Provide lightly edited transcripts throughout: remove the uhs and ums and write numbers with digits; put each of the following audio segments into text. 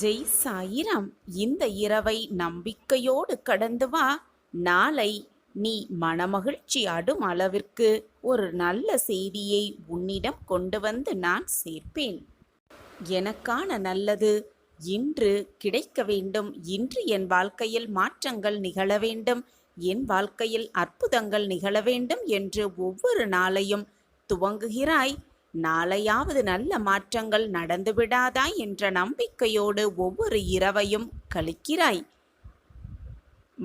ஜெய் சாயிராம். இந்த இரவை நம்பிக்கையோடு கடந்து வா. நாளை நீ மனமகிழ்ச்சி அடும் அளவிற்கு ஒரு நல்ல செய்தியை உன்னிடம் கொண்டு வந்து நான் சேர்ப்பேன். எனக்கான நல்லது இன்று கிடைக்க வேண்டும். இன்று என் வாழ்க்கையில் மாற்றங்கள் நிகழ வேண்டும், என் வாழ்க்கையில் அற்புதங்கள் நிகழ வேண்டும் என்று ஒவ்வொரு நாளையும் துவங்குகிறாய். நாளையாவது நல்ல மாற்றங்கள் நடந்துவிடாதா என்ற நம்பிக்கையோடு ஒவ்வொரு இரவையும் கழிக்கிறாய்.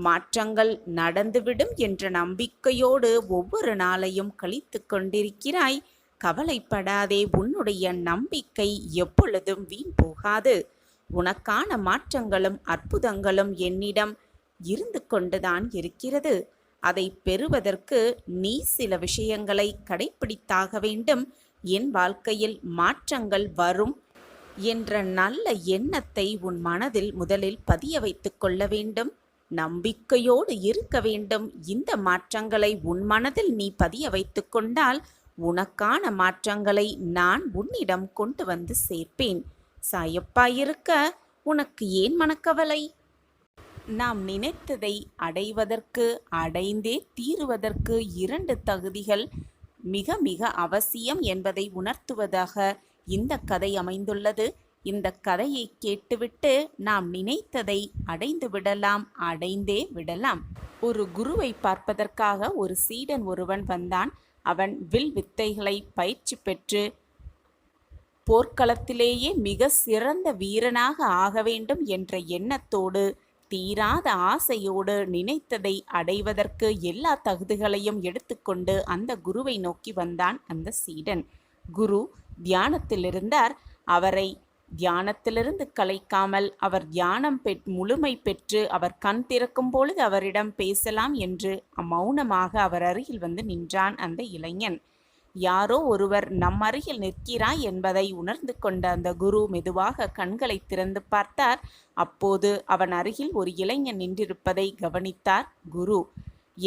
மாற்றங்கள் நடந்துவிடும் என்ற நம்பிக்கையோடு ஒவ்வொரு நாளையும் கழித்து கொண்டிருக்கிறாய். கவலைப்படாதே, உன்னுடைய நம்பிக்கை எப்பொழுதும் வீண் போகாது. உனக்கான மாற்றங்களும் அற்புதங்களும் என்னிடம் இருந்து கொண்டுதான் இருக்கிறது. அதை பெறுவதற்கு நீ சில விஷயங்களை கடைப்பிடித்தாக வேண்டும். என் வாழ்க்கையில் மாற்றங்கள் வரும் என்ற நல்ல எண்ணத்தை உன் மனதில் முதலில் பதிய வைத்து கொள்ள வேண்டும். நம்பிக்கையோடு இருக்க வேண்டும். இந்த மாற்றங்களை உன் மனதில் நீ பதிய வைத்து கொண்டால் உனக்கான மாற்றங்களை நான் உன்னிடம் கொண்டு வந்து சேர்ப்பேன். சாயப்பாயிருக்க உனக்கு ஏன் மனக்கவலை? நாம் நினைத்ததை அடைவதற்கு, அடைந்தே தீருவதற்கு 2 தகுதிகள் மிக மிக அவசியம் என்பதை உணர்த்துவதாக இந்த கதை அமைந்துள்ளது. இந்த கதையை கேட்டுவிட்டு நாம் நினைத்ததை அடைந்து விடலாம், அடைந்தே விடலாம். ஒரு குருவை பார்ப்பதற்காக ஒரு சீடன் ஒருவன் வந்தான். அவன் வில் வித்தைகளை பயிற்சி பெற்று போர்க்களத்திலேயே மிக சிறந்த வீரனாக ஆக வேண்டும் என்ற எண்ணத்தோடு, தீராத ஆசையோடு, நினைத்ததை அடைவதற்கு எல்லா தகுதிகளையும் எடுத்துக்கொண்டு அந்த குருவை நோக்கி வந்தான் அந்த சீடன். குரு தியானத்தில் இருந்தார். அவரை தியானத்திலிருந்து கலைக்காமல் அவர் தியானம் முழுமை பெற்று அவர் கண் திறக்கும் பொழுது அவரிடம் பேசலாம் என்று மௌனமாக அவர் அருகில் வந்து நின்றான் அந்த இளைஞன். யாரோ ஒருவர் நம் அருகில் நிற்கிறாய் என்பதை உணர்ந்து கொண்ட அந்த குரு மெதுவாக கண்களை திறந்து பார்த்தார். அப்போது அவன் அருகில் ஒரு இளைஞன் நின்றிருப்பதை கவனித்தார் குரு.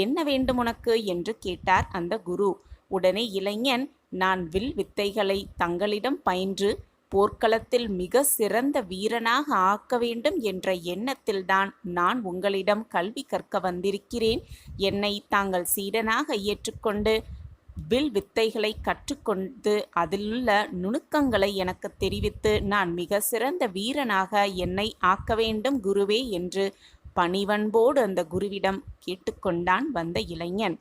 என்ன வேண்டும் உனக்கு என்று கேட்டார் அந்த குரு. உடனே இளைஞன், நான் வில் வித்தைகளை தங்களிடம் பயின்று போர்க்களத்தில் மிக சிறந்த வீரனாக ஆக்க வேண்டும் என்ற எண்ணத்தில்தான் நான் உங்களிடம் கல்வி கற்க வந்திருக்கிறேன். என்னை தாங்கள் சீடனாக ஏற்றுக்கொண்டு வில் வித்தைகளை கற்றுக்கொண்டு அதிலுள்ள நுணுக்கங்களை எனக்கு தெரிவித்து நான் மிக சிறந்த வீரனாக என்னை ஆக்க வேண்டும் குருவே என்று பணிவன்போடு அந்த குருவிடம் கேட்டுக்கொண்டான் வந்த இளைஞன்.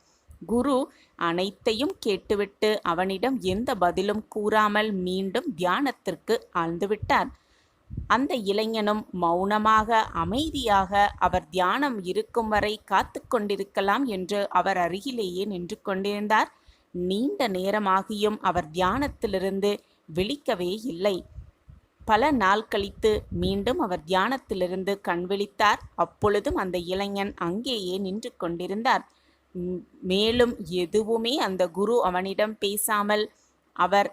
குரு அனைத்தையும் கேட்டுவிட்டு அவனிடம் எந்த பதிலும் கூறாமல் மீண்டும் தியானத்திற்கு ஆழ்ந்துவிட்டார். அந்த இளைஞனும் மௌனமாக அமைதியாக அவர் தியானம் இருக்கும் வரை காத்து கொண்டிருக்கலாம் என்று அவர் அருகிலேயே நின்று கொண்டிருந்தார். நீண்ட நேரமாகியும் அவர் தியானத்திலிருந்து விழிக்கவே இல்லை. பல நாள் கழித்து மீண்டும் அவர் தியானத்திலிருந்து கண் விழித்தார். அப்பொழுதும் அந்த இளைஞன் அங்கேயே நின்று கொண்டிருந்தார். மேலும் எதுவுமே அந்த குரு அவனிடம் பேசாமல் அவர்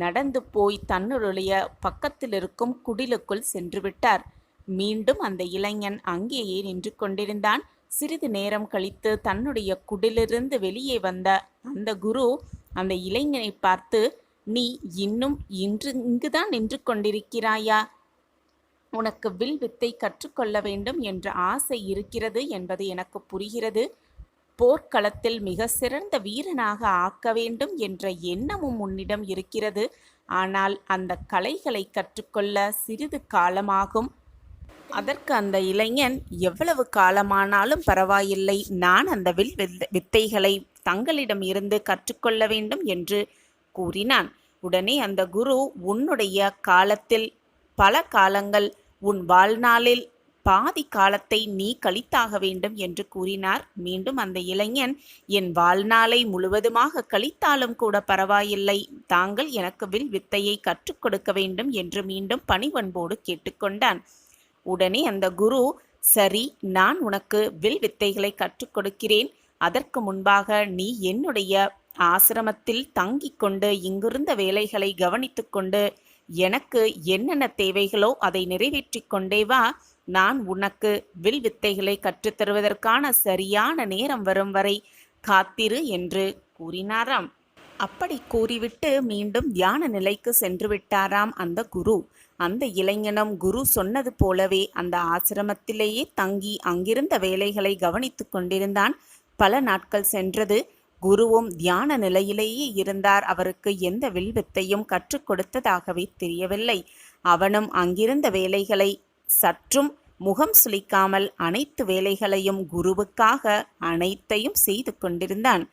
நடந்து போய் தன்னுடைய பக்கத்தில் இருக்கும் குடிலுக்குள் சென்று விட்டார். மீண்டும் அந்த இளைஞன் அங்கேயே நின்று கொண்டிருந்தான். சிறிது நேரம் கழித்து தன்னுடைய குடிலிருந்து வெளியே வந்த அந்த குரு அந்த இளைஞனை பார்த்து, நீ இன்னும் இங்குதான் நின்று கொண்டிருக்கிறாயா? உனக்கு வில் வித்தை கற்றுக்கொள்ள வேண்டும் என்ற ஆசை இருக்கிறது என்பது எனக்கு புரிகிறது. போர்க்களத்தில் மிக சிறந்த வீரனாக ஆக்க வேண்டும் என்ற எண்ணமும் உன்னிடம் இருக்கிறது. ஆனால் அந்த கலைகளை கற்றுக்கொள்ள சிறிது காலமாகும். அதற்கு அந்த இளைஞன், எவ்வளவு காலமானாலும் பரவாயில்லை, நான் அந்த வில் வித்தைகளை தங்களிடம் இருந்து கற்றுக்கொள்ள வேண்டும் என்று கூறினான். உடனே அந்த குரு, உன்னுடைய காலத்தில் பல காலங்கள், உன் வாழ்நாளில் பாதி காலத்தை நீ கழித்தாக வேண்டும் என்று கூறினார். மீண்டும் அந்த இளைஞன், என் வாழ்நாளை முழுவதுமாக கழித்தாலும் கூட பரவாயில்லை, தாங்கள் எனக்கு வில் வித்தையை கற்றுக் கொடுக்க வேண்டும் என்று மீண்டும் பணிவன்போடு கேட்டுக்கொண்டான். உடனே அந்த குரு, சரி, நான் உனக்கு வில் வித்தைகளை கற்றுக் கொடுக்கிறேன். அதற்கு முன்பாக நீ என்னுடைய ஆசிரமத்தில் தங்கிக் கொண்டு இங்கிருந்த வேலைகளை கவனித்து கொண்டு எனக்கு என்னென்ன தேவைகளோ அதை நிறைவேற்றி கொண்டே வா. நான் உனக்கு வில் வித்தைகளை கற்றுத்தருவதற்கான சரியான நேரம் வரும் வரை காத்திரு என்று கூறினாராம். அப்படி கூறிவிட்டு மீண்டும் தியான நிலைக்கு சென்று விட்டாராம் அந்த குரு. அந்த இளைஞனும் குரு சொன்னது போலவே அந்த ஆசிரமத்திலேயே தங்கி அங்கிருந்த வேலைகளை கவனித்து கொண்டிருந்தான். பல நாட்கள் சென்றது. குருவும் தியான நிலையிலேயே இருந்தார். அவருக்கு எந்த வில்வித்தையும் கற்றுக் கொடுத்ததாகவே தெரியவில்லை. அவனும் அங்கிருந்த வேலைகளை சற்றும் முகம் சுளிக்காமல் அனைத்து வேலைகளையும் குருவுக்காக அனைத்தையும் செய்து கொண்டிருந்தான்.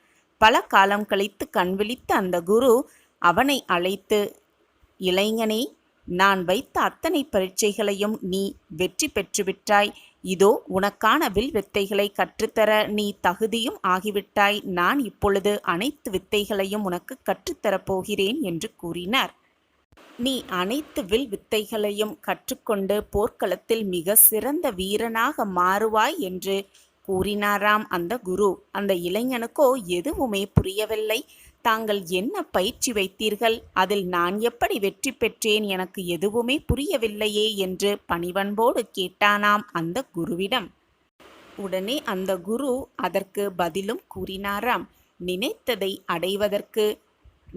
பல காலம் கழித்து கண்விழித்த அந்த குரு அவனை அழைத்து, இளைஞனே, நான் வைத்த அத்தனை பரீட்சைகளையும் நீ வெற்றி பெற்றுவிட்டாய். இதோ உனக்கான வில் வித்தைகளை கற்றுத்தர நீ தகுதியும் ஆகிவிட்டாய். நான் இப்பொழுது அனைத்து வித்தைகளையும் உனக்கு கற்றுத்தரப் போகிறேன் என்று கூறினார். நீ அனைத்து வில் வித்தைகளையும் கற்றுக்கொண்டு போர்க்களத்தில் மிக சிறந்த வீரனாக மாறுவாய் என்று கூறினாராம் அந்த குரு. அந்த இளைஞனுக்கோ எதுவுமே புரியவில்லை. தாங்கள் என்ன பயிற்சி வைத்தீர்கள்? அதில் நான் எப்படி வெற்றி பெற்றேன்? எனக்கு எதுவுமே புரியவில்லையே என்று பணிவன்போடு கேட்டானாம் அந்த குருவிடம். உடனே அந்த குரு அதற்கு பதிலும் கூறினாராம். நினைத்ததை அடைவதற்கு,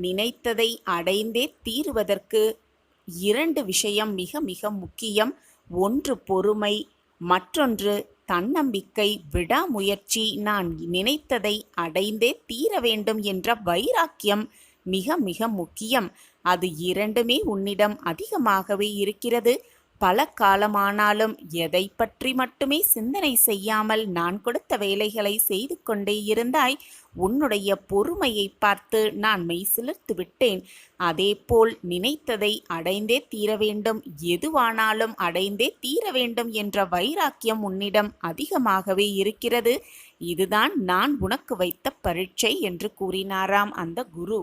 நினைத்ததை அடைந்தே தீருவதற்கு 2 விஷயம் மிக மிக முக்கியம். ஒன்று பொறுமை, மற்றொன்று தன்னம்பிக்கை, விடாமுயற்சி. நான் நினைத்ததை அடைந்தே தீர வேண்டும் என்ற வைராக்கியம் மிக மிக முக்கியம். அது 2மே உன்னிடம் அதிகமாகவே இருக்கிறது. பல காலமானாலும் எதை பற்றி மட்டுமே சிந்தனை செய்யாமல் நான் கொடுத்த வேலைகளை செய்து கொண்டே இருந்தாய். உன்னுடைய பொறுமையை பார்த்து நான் மெய்சிலிர்த்து விட்டேன். அதேபோல் நினைத்ததை அடைந்தே தீர வேண்டும், எதுவானாலும் அடைந்தே தீர வேண்டும் என்ற வைராக்கியம் உன்னிடம் அதிகமாகவே இருக்கிறது. இதுதான் நான் உனக்கு வைத்த பரீட்சை என்று கூறினாராம் அந்த குரு.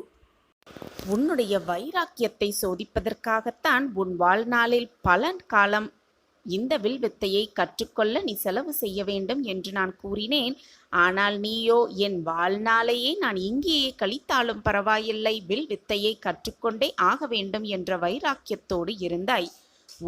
உன்னுடைய வைராக்கியத்தை சோதிப்பதற்காகத்தான் உன் வாழ்நாளில் பல காலம் இந்த வில்வித்தையை கற்றுக்கொள்ள நீ செலவு செய்ய வேண்டும் என்று நான் கூறினேன். ஆனால் நீயோ என் வாழ்நாளையே நான் இங்கேயே கழித்தாலும் பரவாயில்லை, வில்வித்தையை கற்றுக்கொண்டே ஆக வேண்டும் என்ற வைராக்கியத்தோடு இருந்தாய்.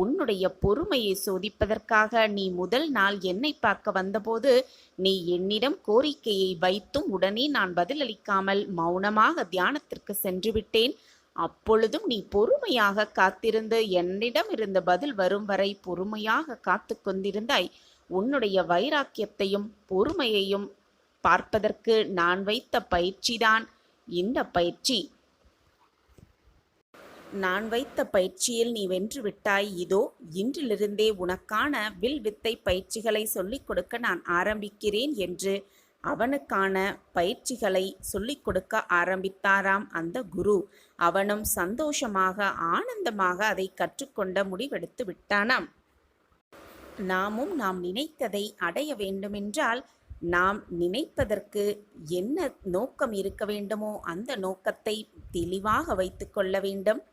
உன்னுடைய பொறுமையை சோதிப்பதற்காக நீ முதல் நாள் என்னை பார்க்க வந்தபோது நீ என்னிடம் கோரிக்கையை வைத்தும் உடனே நான் பதிலளிக்காமல் மௌனமாக தியானத்திற்கு சென்று விட்டேன். அப்பொழுதும் நீ பொறுமையாக காத்திருந்து என்னிடம் இருந்த பதில் வரும் வரை பொறுமையாக காத்து கொண்டிருந்தாய். உன்னுடைய வைராக்கியத்தையும் பொறுமையையும் பார்ப்பதற்கு நான் வைத்த பயிற்சிதான் இந்த பயிற்சி. நான் வைத்த பயிற்சியில் நீ வென்று விட்டாய். இதோ இன்றிலிருந்தே உனக்கான வில் வித்தை பயிற்சிகளை சொல்லிக் கொடுக்க நான் ஆரம்பிக்கிறேன் என்று அவனுக்கான பயிற்சிகளை சொல்லிக் கொடுக்க ஆரம்பித்தாராம் அந்த குரு. அவனும் சந்தோஷமாக ஆனந்தமாக அதை கற்றுக்கொண்ட முடிவெடுத்து விட்டானாம். நாமும் நாம் நினைத்ததை அடைய வேண்டுமென்றால் நாம் நினைப்பதற்கு என்ன நோக்கம் இருக்க வேண்டுமோ அந்த நோக்கத்தை தெளிவாக வைத்து கொள்ள வேண்டும்.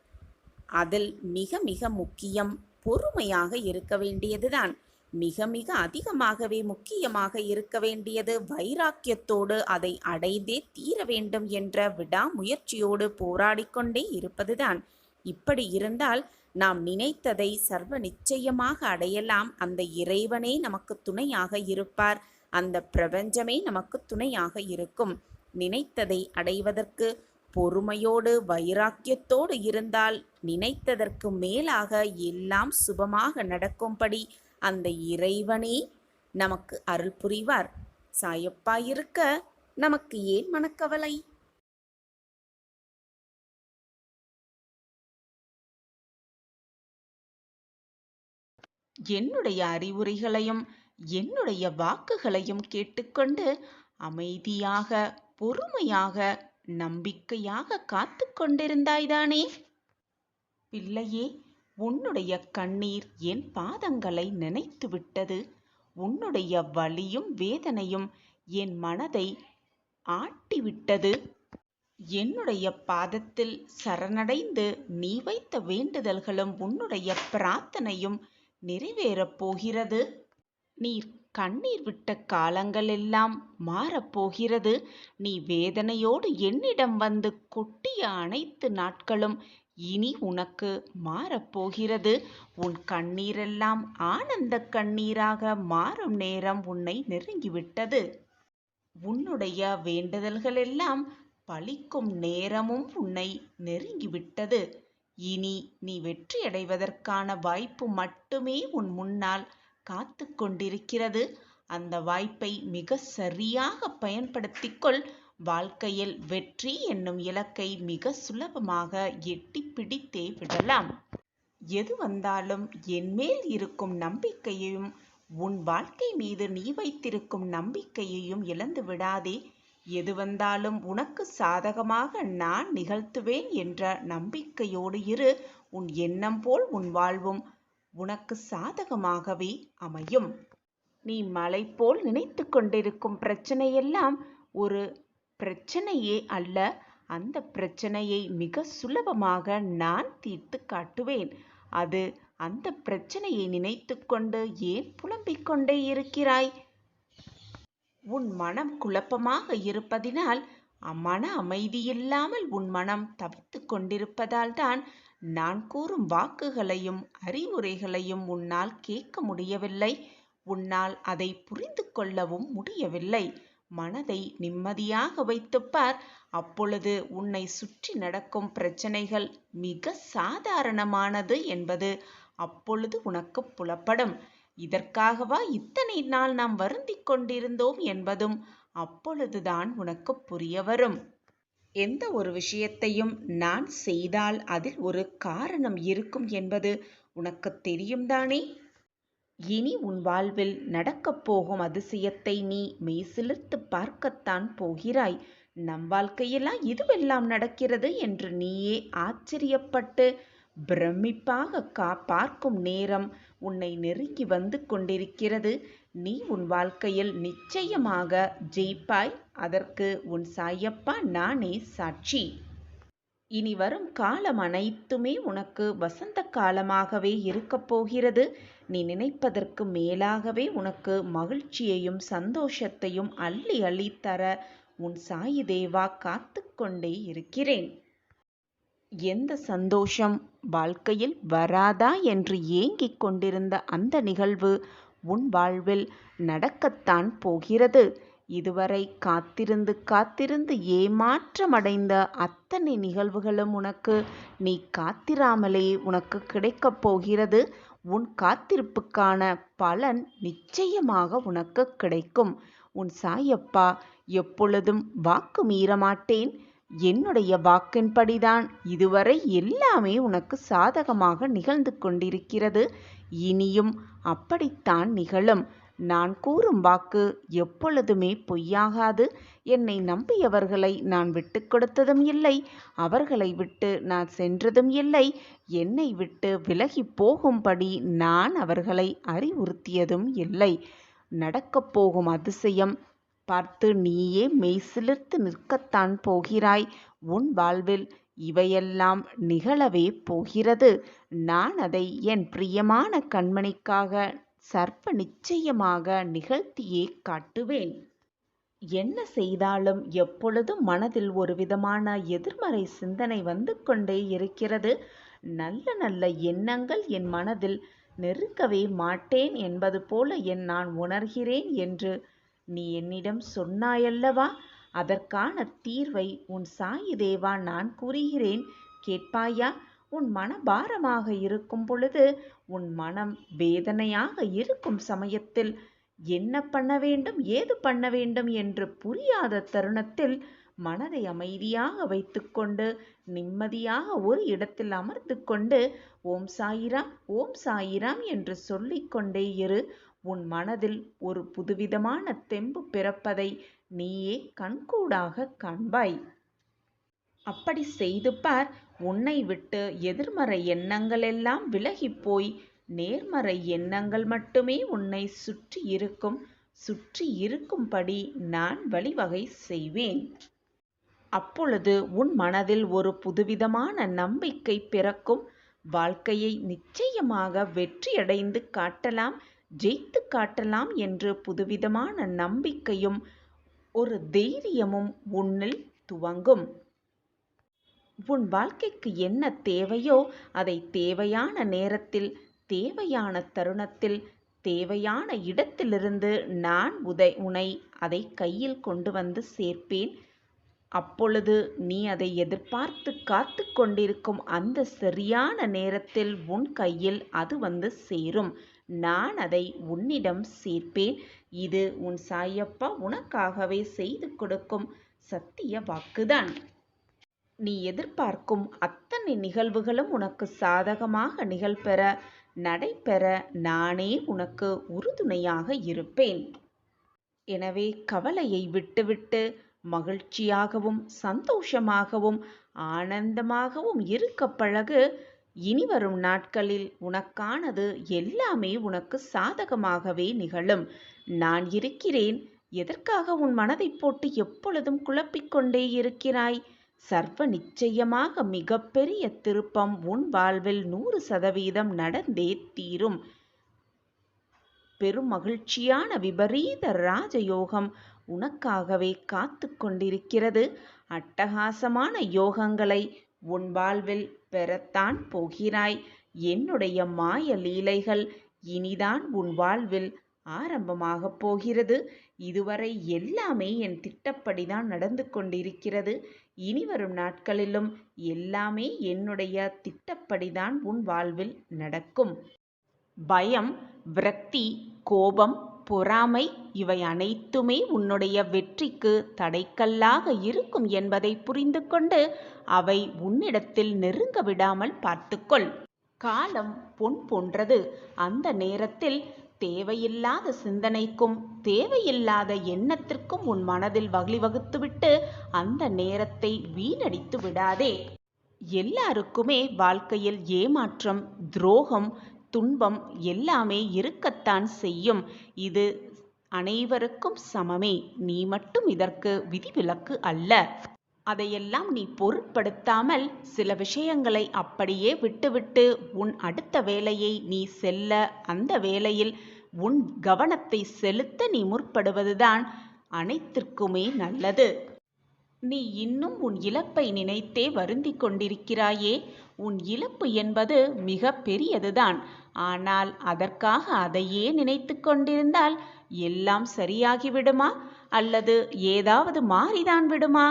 அதில் மிக மிக முக்கியம் பொறுமையாக இருக்க வேண்டியதுதான். மிக மிக அதிகமாகவே முக்கியமாக இருக்க வேண்டியது வைராக்கியத்தோடு அதை அடைந்தே தீர வேண்டும் என்ற விடாமுயற்சியோடு போராடிக்கொண்டே இருப்பதுதான். இப்படி இருந்தால் நாம் நினைத்ததை சர்வ நிச்சயமாக அடையலாம். அந்த இறைவனே நமக்கு துணையாக இருப்பார். அந்த பிரபஞ்சமே நமக்கு துணையாக இருக்கும். நினைத்ததை அடைவதற்கு பொறுமையோடு வைராக்கியத்தோடு இருந்தால் நினைத்ததற்கு மேலாக எல்லாம் சுபமாக நடக்கும்படி அந்த இறைவனே நமக்கு அருள் புரிவார். சாயப்பா இருக்க நமக்கு ஏன் மனக்கவலை? என்னுடைய அறிவுரைகளையும் என்னுடைய வாக்குகளையும் கேட்டுக்கொண்டு அமைதியாக, பொறுமையாக, நம்பிக்கையாக காத்து கொண்டிருந்தாய்தானே? பிள்ளையே, உன்னுடைய கண்ணீர் என் பாதங்களை நினைத்து விட்டது. உன்னுடைய வலியும் வேதனையும் என் மனதை ஆட்டிவிட்டது. என்னுடைய பாதத்தில் சரணடைந்து நீ வைத்த வேண்டுதல்களும் உன்னுடைய பிரார்த்தனையும் நிறைவேறப் போகிறது. நீர் கண்ணீர் விட்ட காலங்களெல்லாம் மாறப்போகிறது. நீ வேதனையோடு என்னிடம் வந்து கொட்டிய அனைத்து நாட்களும் இனி உனக்கு மாறப்போகிறது. உன் கண்ணீரெல்லாம் ஆனந்த கண்ணீராக மாறும் நேரம் உன்னை நெருங்கிவிட்டது. உன்னுடைய வேண்டுதல்களெல்லாம் பலிக்கும் நேரமும் உன்னை நெருங்கிவிட்டது. இனி நீ வெற்றியடைவதற்கான வாய்ப்பு மட்டுமே உன் முன்னால் காத்து கொண்டிருக்கிறது. அந்த வாய்ப்பை மிக சரியாக பயன்படுத்திக்கொள். வாழ்க்கையில் வெற்றி என்னும் இலக்கை மிக சுலபமாக எட்டி பிடித்தே விடலாம். எது வந்தாலும் என்மேல் இருக்கும் நம்பிக்கையையும் உன் வாழ்க்கை மீது நீ வைத்திருக்கும் நம்பிக்கையையும் இழந்து விடாதே. எது வந்தாலும் உனக்கு சாதகமாக நான் நிகழ்த்துவேன் என்ற நம்பிக்கையோடு இரு. உன் எண்ணம் போல் உன் வாழ்வும் உனக்கு சாதகமாகவே அமையும். நீ மலை போல் நினைத்து கொண்டிருக்கும் பிரச்சனையெல்லாம் ஒரு பிரச்சனையே அல்ல. அந்த பிரச்சனையை மிக சுலபமாக நான் தீர்த்து காட்டுவேன். அந்த பிரச்சனையை நினைத்து கொண்டு ஏன் புலம்பிக் கொண்டே இருக்கிறாய்? உன் மனம் குழப்பமாக இருப்பதினால், மன அமைதியில்லாமல் உன் மனம் தவித்து கொண்டிருப்பதால் தான் நான் கூறும் வாக்குகளையும் அறிவுரைகளையும் உன்னால் கேட்க முடியவில்லை. உன்னால் அதை புரிந்து கொள்ளவும் முடியவில்லை. மனதை நிம்மதியாக வைத்துப்பார். அப்பொழுது உன்னை சுற்றி நடக்கும் பிரச்சனைகள் மிக சாதாரணமானது என்பது அப்பொழுது உனக்கு புலப்படும். இதற்காகவா இத்தனை நாள் நாம் வருந்திக் கொண்டிருந்தோம் என்பதும் அப்பொழுதுதான் உனக்கு புரிய வரும். எந்த ஒரு விஷயத்தையும் நான் செய்தால் அதில் ஒரு காரணம் இருக்கும் என்பது உனக்கு தெரியும் தானே? இனி உன் வாழ்வில் நடக்கப் போகும் அதிசயத்தை நீ மெய்சிலிர்த்து பார்க்கத்தான் போகிறாய். நம் வாழ்க்கையெல்லாம் இதுவெல்லாம் நடக்கிறது என்று நீயே ஆச்சரியப்பட்டு பிரமிப்பாக பார்க்கும் நேரம் உன்னை நெருங்கி வந்து கொண்டிருக்கிறது. நீ உன் வாழ்க்கையில் நிச்சயமாக ஜெயிப்பாய். அதற்கு உன் சாயப்பா நானே சாட்சி. இனி வரும் காலம் அனைத்துமே உனக்கு வசந்த காலமாகவே இருக்கப் போகிறது. நீ நினைப்பதற்கு மேலாகவே உனக்கு மகிழ்ச்சியையும் சந்தோஷத்தையும் அள்ளி அள்ளி தர உன் சாயி தேவா காத்து கொண்டே இருக்கிறேன். எந்த சந்தோஷம் வாழ்க்கையில் வராதா என்று ஏங்கிக் கொண்டிருந்த அந்த நிகழ்வு உன் வாழ்வில் நடக்கத்தான் போகிறது. இதுவரை காத்திருந்து காத்திருந்து ஏமாற்றமடைந்த அத்தனை நிகழ்வுகளும் உனக்கு நீ காத்திராமலே உனக்கு கிடைக்கப் போகிறது. உன் காத்திருப்புக்கான பலன் நிச்சயமாக உனக்கு கிடைக்கும். உன் சாயப்பா எப்பொழுதும் வாக்கு மீறமாட்டேன். என்னுடைய வாக்கின்படிதான் இதுவரை எல்லாமே உனக்கு சாதகமாக நிகழ்ந்து கொண்டிருக்கிறது. இனியும் அப்படித்தான் நிகழும். நான் கூறும் வாக்கு எப்பொழுதுமே பொய்யாகாது. என்னை நம்பியவர்களை நான் விட்டு கொடுத்ததும் இல்லை. அவர்களை விட்டு நான் சென்றதும் இல்லை. என்னை விட்டு விலகி போகும்படி நான் அவர்களை அறிவுறுத்தியதும் இல்லை. நடக்கப் போகும் அதிசயம் பார்த்து நீயே மெய்சிலிர்த்து நிற்கத்தான் போகிறாய். உன் வாழ்வில் இவையெல்லாம் நிகழவே போகிறது. நான் அதை என் பிரியமான கண்மணிக்காக சர்வ நிச்சயமாக நிகழ்த்தியே காட்டுவேன். என்ன செய்தாலும் எப்பொழுதும் மனதில் ஒரு விதமான எதிர்மறை சிந்தனை வந்து கொண்டே இருக்கிறது. நல்ல நல்ல எண்ணங்கள் என் மனதில் நெருங்கவே மாட்டேன் என்பது போல நான் உணர்கிறேன் என்று நீ என்னிடம் சொன்னாயல்லவா? அதற்கான தீர்வை உன் சாயி தேவா நான் கூறுகிறேன். கேட்பாயா? உன் மனபாரமாக இருக்கும் பொழுது, உன் மனம் வேதனையாக இருக்கும் சமயத்தில் என்ன பண்ண வேண்டும் ஏது பண்ண வேண்டும் என்று புரியாத தருணத்தில் மனதை அமைதியாக வைத்துக்கொண்டு நிம்மதியாக ஒரு இடத்தில் அமர்ந்து கொண்டு ஓம் சாயிராம் ஓம் சாயிராம் என்று சொல்லிக்கொண்டே இரு. உன் மனதில் ஒரு புதுவிதமான தெம்பு பிறப்பதை நீயே கண்கூடாக காண்பாய். அப்படி செய்து பார். உன்னை விட்டு எதிர்மறை எண்ணங்கள் எல்லாம் விலகி போய் நேர்மறை எண்ணங்கள் மட்டுமே உன்னை சுற்றி இருக்கும்படி நான் வழிவகை செய்வேன். அப்பொழுது உன் மனதில் ஒரு புதுவிதமான நம்பிக்கை பிறக்கும். வாழ்க்கையை நிச்சயமாக வெற்றியடைந்து காட்டலாம், ஜெயித்து காட்டலாம் என்று புதுவிதமான நம்பிக்கையும் ஒரு தைரியமும் உன்னில் துவங்கும். உன் வாழ்க்கைக்கு என்ன தேவையோ அதை தேவையான நேரத்தில் தேவையான தருணத்தில் தேவையான இடத்திலிருந்து நான் உன்னை அதை கையில் கொண்டு வந்து சேர்ப்பேன். அப்பொழுது நீ அதை எதிர்பார்த்து காத்து கொண்டிருக்கும் அந்த சரியான நேரத்தில் உன் கையில் அது வந்து சேரும். நான் அதை உன்னிடம் சேர்ப்பேன். இது உன் சாயப்பா உனக்காகவே செய்து கொடுக்கும் சத்திய வாக்குதான். நீ எதிர்பார்க்கும் அத்தனை நிகழ்வுகளும் உனக்கு சாதகமாக நிகழ்பெற நடைபெற நானே உனக்கு உறுதுணையாக இருப்பேன். எனவே கவலையை விட்டுவிட்டு மகிழ்ச்சியாகவும் சந்தோஷமாகவும் ஆனந்தமாகவும் இருக்க பழகு. இனிவரும் நாட்களில் உனக்கானது எல்லாமே உனக்கு சாதகமாகவே நிகழும். நான் இருக்கிறேன். எதற்காக உன் மனதை போட்டு எப்பொழுதும் குழப்பிக்கொண்டே இருக்கிறாய்? சர்வ நிச்சயமாக மிகப்பெரிய திருப்பம் உன் வாழ்வில் 100% நடந்தே தீரும். பெரும் மகிழ்ச்சியான விபரீத ராஜயோகம் உனக்காகவே காத்து கொண்டிருக்கிறது. அட்டகாசமான யோகங்களை உன் வாழ்வில் பெறத்தான் போகிறாய். என்னுடைய மாய லீலைகள் இனிதான் உன் வாழ்வில் ஆரம்பமாகப் போகிறது. இதுவரை எல்லாமே என் திட்டப்படிதான் நடந்து கொண்டிருக்கிறது. இனிவரும் நாட்களிலும் எல்லாமே என்னுடைய திட்டப்படிதான் உன் வாழ்வில் நடக்கும். பயம், விரக்தி, கோபம், பொறாமை இவை அனைத்துமே உன்னுடைய வெற்றிக்கு தடைக்கல்லாக இருக்கும் என்பதை புரிந்து கொண்டு அவை உன்னிடத்தில் நெருங்க விடாமல் பார்த்துக்கொள். காலம் பொன் போன்றது. அந்த நேரத்தில் தேவையில்லாத சிந்தனைக்கும் தேவையில்லாத எண்ணத்திற்கும் உன் மனதில் வழிவகுத்துவிட்டு அந்த நேரத்தை வீணடித்து விடாதே. எல்லாருக்குமே வாழ்க்கையில் ஏமாற்றம், துரோகம், துன்பம் எல்லாமே இருக்கத்தான் செய்யும். இது அனைவருக்கும் சமமே. நீ மட்டும் இதற்கு விதிவிலக்கு அல்ல. அதையெல்லாம் நீ பொருட்படுத்தாமல் சில விஷயங்களை அப்படியே விட்டுவிட்டு உன் அடுத்த வேலையை நீ செல்ல, அந்த வேலையில் உன் கவனத்தை செலுத்த நீ முற்படுவதுதான் அனைத்திற்குமே நல்லது. நீ இன்னும் உன் இழப்பை நினைத்தே வருந்திக் கொண்டிருக்கிறாயே. உன் இழப்பு என்பது மிக பெரியதுதான். ஆனால் அதற்காக அதையே நினைத்து கொண்டிருந்தால் எல்லாம் சரியாகிவிடுமா? அல்லது ஏதாவது மாறிதான் விடுமா?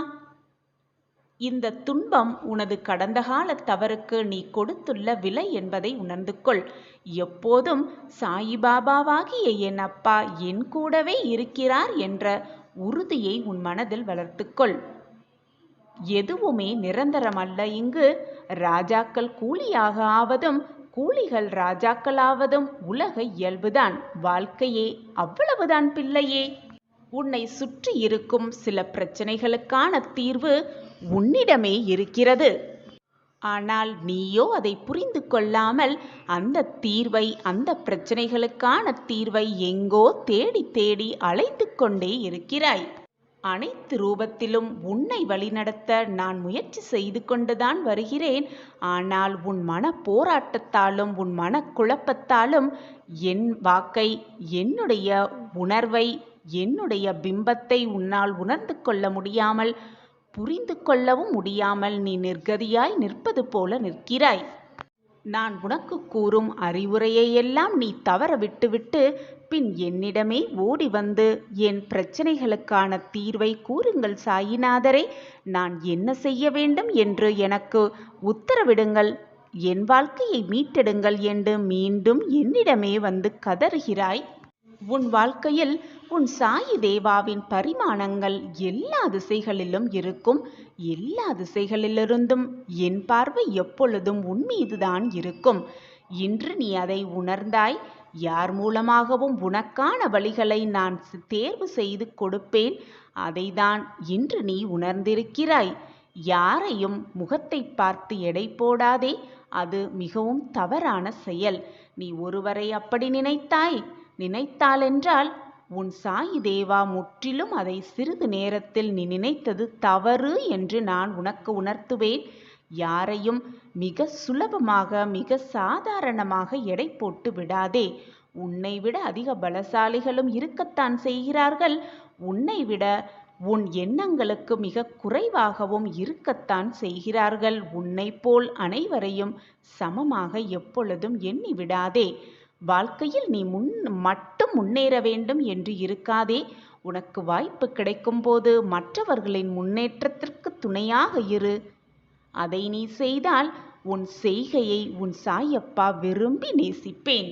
இந்த துன்பம் உனது கடந்த கால தவறுக்கு நீ கொடுத்துள்ள விலை என்பதை உணர்ந்து கொள். எப்போதும் சாயிபாபாவாகிய என் அப்பா என் கூடவே இருக்கிறார் என்ற உறுதியை உன் மனதில் வளர்த்துக்கொள். எதுவுமே நிரந்தரமல்ல. இங்கு ராஜாக்கள் கூலியாக ஆவதும் கூலிகள் ராஜாக்களாவதும் உலக இயல்புதான். வாழ்க்கையே அவ்வளவுதான் பிள்ளையே. உன்னை சுற்றி இருக்கும் சில பிரச்சனைகளுக்கான தீர்வு உன்னிடமே இருக்கிறது. ஆனால் நீயோ அதை புரிந்து கொள்ளாமல் அந்த தீர்வை, அந்த பிரச்சனைகளுக்கான தீர்வை எங்கோ தேடி தேடி அலைந்து கொண்டே இருக்கிறாய். அனைத்து ரூபத்திலும் உன்னை வழிநடத்த நான் முயற்சி செய்து கொண்டுதான் வருகிறேன். ஆனால் உன் மன போராட்டத்தாலும் உன் மனக்குழப்பத்தாலும் என் வாக்கை, என்னுடைய உணர்வை, என்னுடைய பிம்பத்தை உன்னால் உணர்ந்து கொள்ள முடியாமல், புரிந்து கொள்ளவும் முடியாமல் நீ நிர்கதியாய் நிற்பது போல நிற்கிறாய். நான் உனக்கு கூறும் அறிவுரையை எல்லாம் நீ தவற விட்டுவிட்டு பின் என்னிடமே ஓடி வந்து என் பிரச்சனைகளுக்கான தீர்வை கூறுங்கள் சாயிநாதரே, நான் என்ன செய்ய வேண்டும் என்று எனக்கு உத்தரவிடுங்கள், என் வாழ்க்கையை மீட்டெடுங்கள் என்று மீண்டும் என்னிடமே வந்து கதறுகிறாய். உன் வாழ்க்கையில் உன் சாயி தேவாவின் பரிமாணங்கள் எல்லா திசைகளிலும் இருக்கும். எல்லா திசைகளிலிருந்தும் என் பார்வை எப்பொழுதும் உன் மீதுதான் இருக்கும். இன்று நீ அதை உணர்ந்தாய். யார் மூலமாகவும் உனக்கான வழிகளை நான் தேர்வு செய்து கொடுப்பேன். அதைதான் இன்று நீ உணர்ந்திருக்கிறாய். யாரையும் முகத்தை பார்த்து எடை போடாதே. அது மிகவும் தவறான செயல். நீ ஒருவரை அப்படி நினைத்தாலென்றால் உன் சாயி தேவா முற்றிலும் அதை சிறிது நேரத்தில் நீ நினைத்தது தவறு என்று நான் உனக்கு உணர்த்துவேன். யாரையும் மிக சுலபமாக, மிக சாதாரணமாக எடை போட்டு விடாதே. உன்னை விட அதிக பலசாலிகளும் இருக்கத்தான் செய்கிறார்கள். உன்னை விட உன் எண்ணங்களுக்கு மிக குறைவாகவும் இருக்கத்தான் செய்கிறார்கள். உன்னை போல் அனைவரையும் சமமாக எப்பொழுதும் எண்ணி விடாதே. வாழ்க்கையில் நீ மட்டும் முன்னேற வேண்டும் என்று இருக்காதே. உனக்கு வாய்ப்பு கிடைக்கும்போது மற்றவர்களின் முன்னேற்றத்திற்கு துணையாக இரு. அதை நீ செய்தால் உன் செய்கையை உன் சாயப்பா விரும்பி நேசிப்பேன்.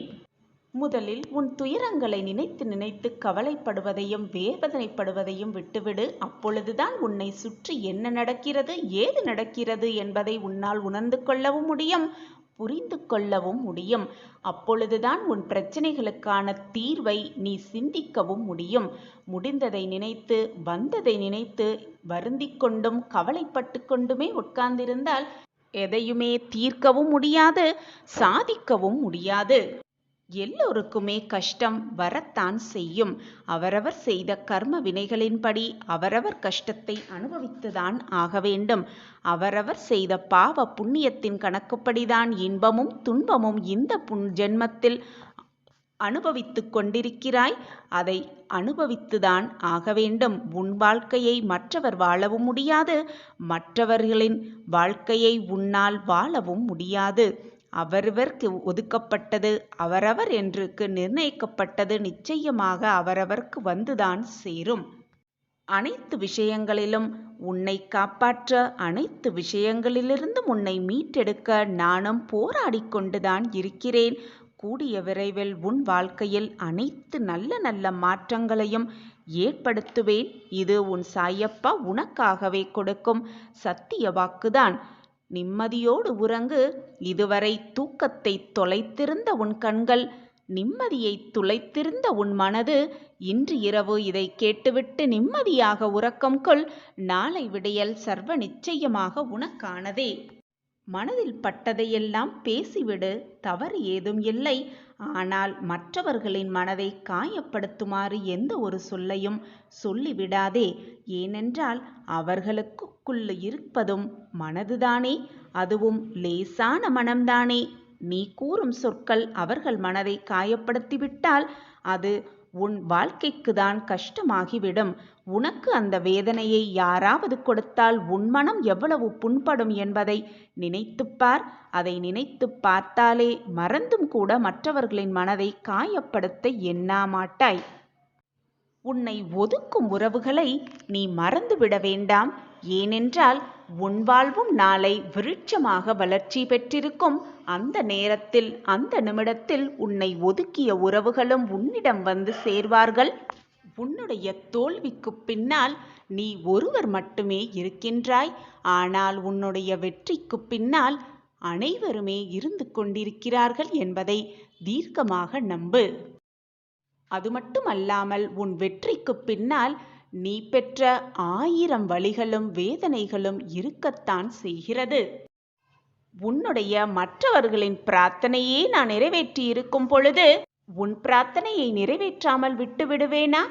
முதலில் உன் துயரங்களை நினைத்து நினைத்து கவலைப்படுவதையும் வேதனைப்படுவதையும் விட்டுவிடு. அப்பொழுதுதான் உன்னை சுற்றி என்ன நடக்கிறது, ஏது நடக்கிறது என்பதை உன்னால் உணர்ந்து கொள்ளவும் முடியும், புரிந்து கொள்ளவும் முடியும். அப்பொழுதுதான் உன் பிரச்சனைகளுக்கான தீர்வை நீ சிந்திக்கவும் முடியும். முடிந்ததை நினைத்து வந்ததை நினைத்து வருந்திக் கொண்டும் கவலைப்பட்டு கொண்டுமே உட்கார்ந்திருந்தால் எதையுமே தீர்க்கவும் முடியாது, சாதிக்கவும் முடியாது. எல்லோருக்குமே கஷ்டம் வரத்தான் செய்யும். அவரவர் செய்த கர்ம வினைகளின்படி அவரவர் கஷ்டத்தை அனுபவித்துதான் ஆக வேண்டும். அவரவர் செய்த பாவ புண்ணியத்தின் கணக்குப்படிதான் இன்பமும் துன்பமும் இந்த ஜென்மத்தில் அனுபவித்து கொண்டிருக்கிறாய். அதை அனுபவித்துதான் ஆக வேண்டும். உன் வாழ்க்கையை மற்றவர் வாழவும் முடியாது, மற்றவர்களின் வாழ்க்கையை உன்னால் வாழவும் முடியாது. அவரவர்க்கு ஒதுக்கப்பட்டது, அவரவர் என்றுக்கு நிர்ணயிக்கப்பட்டது நிச்சயமாக அவரவர்க்கு வந்துதான் சேரும். அனைத்து விஷயங்களிலும் உன்னை காப்பாற்ற, அனைத்து விஷயங்களிலிருந்தும் உன்னை மீட்டெடுக்க நானும் போராடி கொண்டுதான் இருக்கிறேன். கூடிய விரைவில் உன் வாழ்க்கையில் அனைத்து நல்ல நல்ல மாற்றங்களையும் ஏற்படுத்துவேன். இது உன் சாயப்பா உனக்காகவே கொடுக்கும் சத்திய வாக்குதான். நிம்மதியோடு உறங்கு. இதுவரை தூக்கத்தை தொலைத்திருந்த உன் கண்கள், நிம்மதியை துளைத்திருந்த உன் மனது இன்று இரவு இதை கேட்டுவிட்டு நிம்மதியாக உறக்கம் கொள். நாளை விடியல் சர்வ நிச்சயமாக உனக்கானதே. மனதில் பட்டதையெல்லாம் பேசிவிடு, தவறு ஏதும் இல்லை. ஆனால் மற்றவர்களின் மனதை காயப்படுத்துமாறு எந்த ஒரு சொல்லையும் சொல்லிவிடாதே. ஏனென்றால் அவர்களுக்குள் இருப்பதும் மனதுதானே, அதுவும் லேசான மனம்தானே. நீ கூறும் சொற்கள் அவர்கள் மனதை காயப்படுத்திவிட்டால் அது உன் வாழ்க்கைக்கு தான் கஷ்டமாகிவிடும். உனக்கு அந்த வேதனையை யாராவது கொடுத்தால் உன் மனம் எவ்வளவு புண்படும் என்பதை நினைத்துப்பார். அதை நினைத்து பார்த்தாலே மறந்தும் கூட மற்றவர்களின் மனதை காயப்படுத்த எண்ணாமாட்டாய். உன்னை ஒதுக்கும் உறவுகளை நீ மறந்துவிட வேண்டாம். ஏனென்றால் உன் வாழ்வும் நாளை விருட்சமாக வளர்ச்சி பெற்றிருக்கும். அந்த நேரத்தில், அந்த நிமிடத்தில் உன்னை ஒதுக்கிய உறவுகளும் உன்னிடம் வந்து சேர்வார்கள். உன்னுடைய தோல்விக்கு பின்னால் நீ ஒருவர் மட்டுமே இருக்கின்றாய். ஆனால் உன்னுடைய வெற்றிக்கு பின்னால் அனைவருமே இருந்து கொண்டிருக்கிறார்கள் என்பதை தீர்க்கமாக நம்பு. அது மட்டுமல்லாமல் உன் வெற்றிக்கு பின்னால் நீ பெற்ற 1000 வலிகளும் வேதனைகளும் இருக்கத்தான் செய்கிறது. உன்னுடைய மற்றவர்களின் பிரார்த்தனையே நான் நிறைவேற்றி இருக்கும் பொழுது உன் பிரார்த்தனையை நிறைவேற்றாமல் விட்டு விடுவேனா?